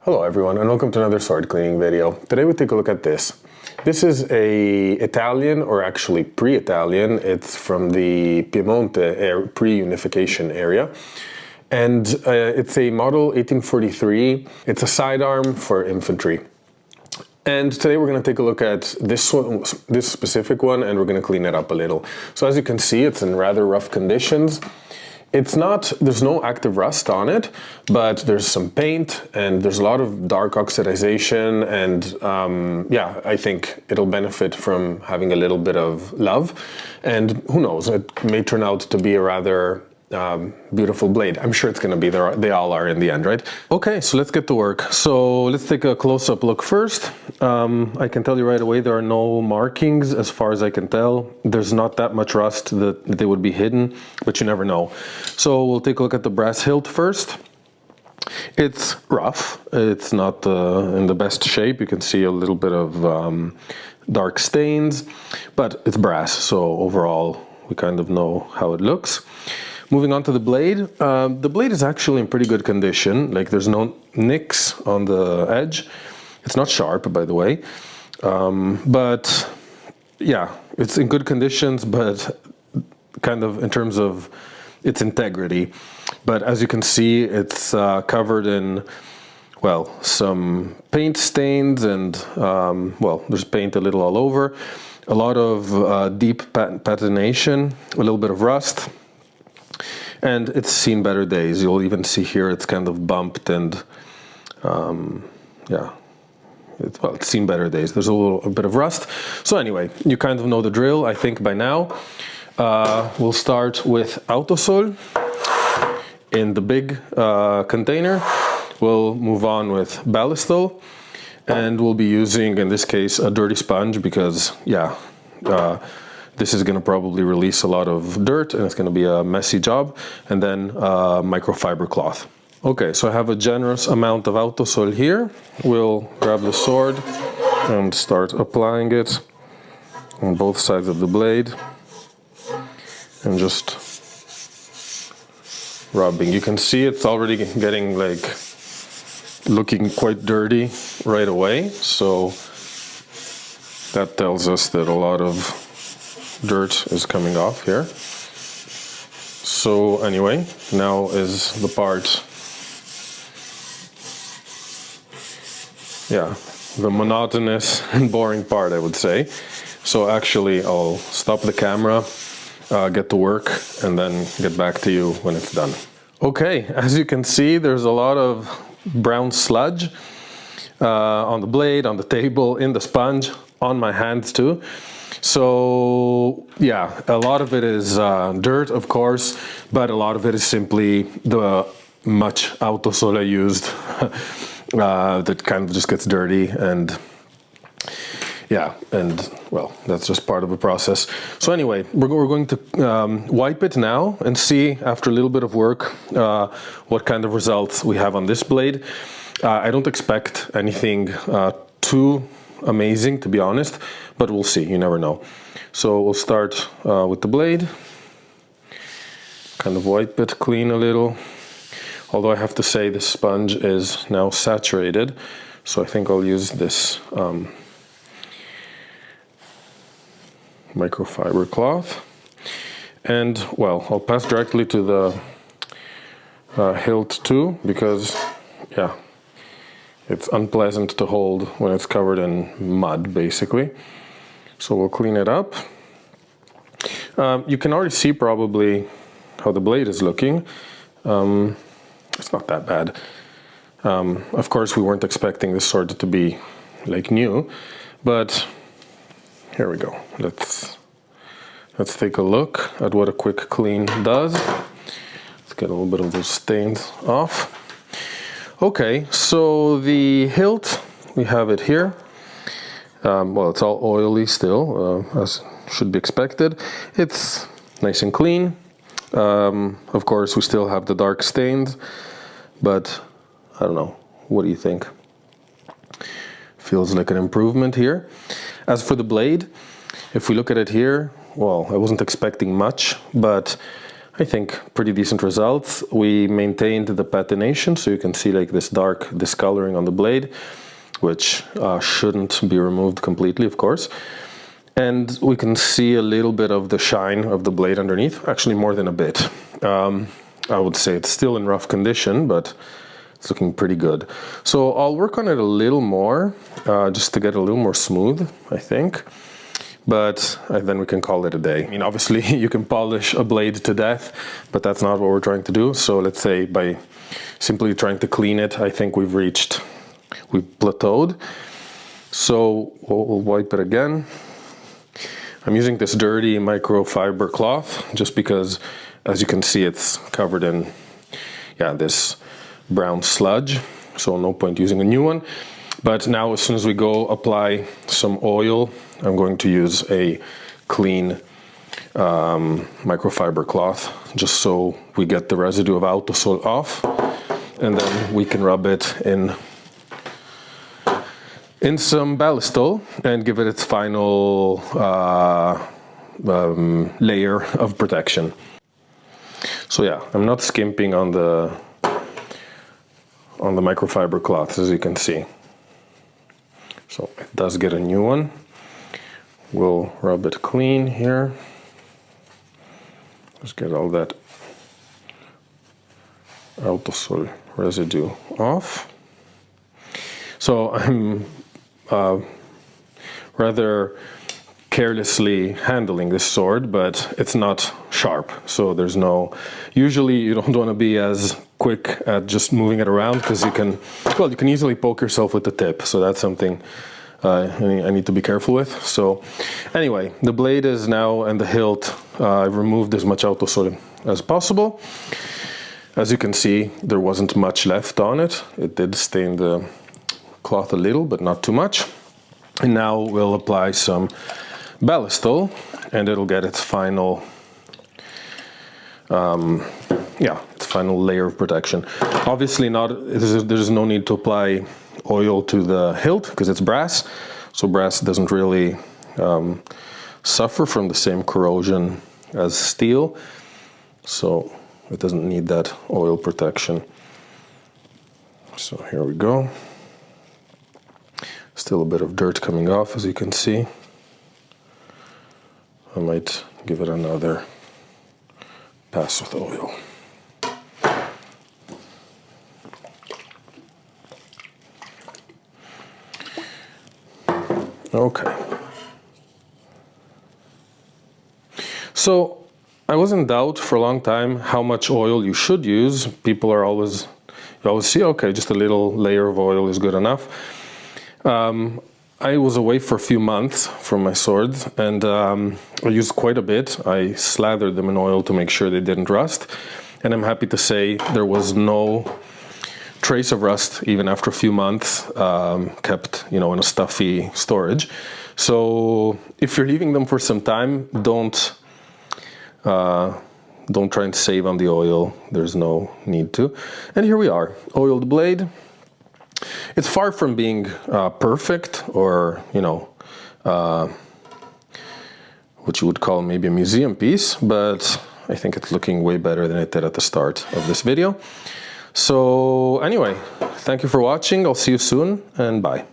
Hello everyone and welcome to another sword cleaning video. Today we take a look at this. This is a Italian, or actually pre-Italian. It's from the Piemonte pre-unification area. And it's a model 1843. It's a sidearm for infantry. And today we're going to take a look at this one, this specific one, and we're going to clean it up a little. So as you can see, it's in rather rough conditions. There's no active rust on it, but there's some paint and there's a lot of dark oxidization, and yeah, I think it'll benefit from having a little bit of love, and who knows, it may turn out to be a rather beautiful blade. I'm sure it's going to be there. They all are in the end, right? Okay, so let's get to work. So let's take a close-up look first. I can tell you right away there are no markings as far as I can tell. There's not that much rust that they would be hidden, but you never know. So we'll take a look at the brass hilt first. It's rough. It's not in the best shape. You can see a little bit of dark stains, but it's brass, so overall we kind of know how it looks. Moving on to the blade is actually in pretty good condition. Like, there's no nicks on the edge. It's not sharp, by the way, but yeah, it's in good conditions, but kind of in terms of its integrity. But as you can see, it's covered in, well, some paint stains, and well, there's paint a little all over, a lot of deep patination, a little bit of rust. And it's seen better days. You'll even see here it's kind of bumped, and yeah, it's seen better days. There's a bit of rust. So anyway, you kind of know the drill, I think, by now. We'll start with Autosol in the big container. We'll move on with Ballistol, and we'll be using, in this case, a dirty sponge, because, yeah, this is going to probably release a lot of dirt and it's going to be a messy job. And then microfiber cloth. Okay, so I have a generous amount of Autosol here. We'll grab the sword and start applying it on both sides of the blade and just rubbing. You can see it's already getting, like, looking quite dirty right away. So that tells us that a lot of dirt is coming off here. So anyway, now is the part, yeah, the monotonous and boring part, I would say. So actually I'll stop the camera, get to work, and then get back to you when it's done. Okay, as you can see, there's a lot of brown sludge on the blade, on the table, in the sponge, on my hands too. So yeah, a lot of it is dirt, of course, but a lot of it is simply the much Autosol I used that kind of just gets dirty, and yeah, and well, that's just part of the process. So anyway, we're going to wipe it now and see, after a little bit of work, what kind of results we have on this blade. I don't expect anything too amazing, to be honest, but we'll see, you never know. So we'll start with the blade, kind of wipe it clean a little, although I have to say this sponge is now saturated, so I think I'll use this microfiber cloth. And well, I'll pass directly to the hilt too, because yeah, it's unpleasant to hold when it's covered in mud, basically. So we'll clean it up. You can already see probably how the blade is looking. It's not that bad. Of course, we weren't expecting this sword to be like new, but here we go. Let's take a look at what a quick clean does. Let's get a little bit of those stains off. Okay, so the hilt, we have it here. Well, it's all oily still, as should be expected. It's nice and clean. Of course, we still have the dark stains, but I don't know. What do you think? Feels like an improvement here. As for the blade, if we look at it here, well, I wasn't expecting much, but I think pretty decent results. We maintained the patination, so you can see like this dark discoloring on the blade, which shouldn't be removed completely, of course. And we can see a little bit of the shine of the blade underneath, actually more than a bit. I would say it's still in rough condition, but it's looking pretty good. So I'll work on it a little more, just to get a little more smooth, I think. But then we can call it a day. I mean, obviously you can polish a blade to death, but that's not what we're trying to do. So let's say by simply trying to clean it, I think we've plateaued. So we'll wipe it again. I'm using this dirty microfiber cloth just because, as you can see, it's covered in, this brown sludge. So no point using a new one. But now as soon as we go apply some oil, I'm going to use a clean microfiber cloth just so we get the residue of Autosol off, and then we can rub it in some ballistol and give it its final layer of protection. So yeah, I'm not skimping on the microfiber cloth, as you can see. So it does get a new one. We'll rub it clean here. Just get all that Autosol residue off. So I'm rather carelessly handling this sword, but it's not sharp. So there's usually you don't want to be as quick at just moving it around because you can easily poke yourself with the tip. So that's something I need to be careful with. So anyway, the blade is now, and the hilt, I've removed as much Autosol as possible. As you can see, there wasn't much left on it. It did stain the cloth a little, but not too much. And now we'll apply some ballistol, and it'll get its final final layer of protection. Obviously there's no need to apply oil to the hilt because it's brass, so brass doesn't really suffer from the same corrosion as steel, so it doesn't need that oil protection. So here we go. Still a bit of dirt coming off, as you can see. I might give it another pass with oil. Okay. So I was in doubt for a long time how much oil you should use. People are always, you always see, okay, just a little layer of oil is good enough. I was away for a few months from my swords, and I used quite a bit. I slathered them in oil to make sure they didn't rust, and I'm happy to say there was no trace of rust even after a few months, kept in a stuffy storage. So if you're leaving them for some time, don't try and save on the oil. There's no need to. And here we are, oiled blade. It's far from being perfect, or what you would call maybe a museum piece, but I think it's looking way better than it did at the start of this video. So anyway, thank you for watching. I'll see you soon, and bye.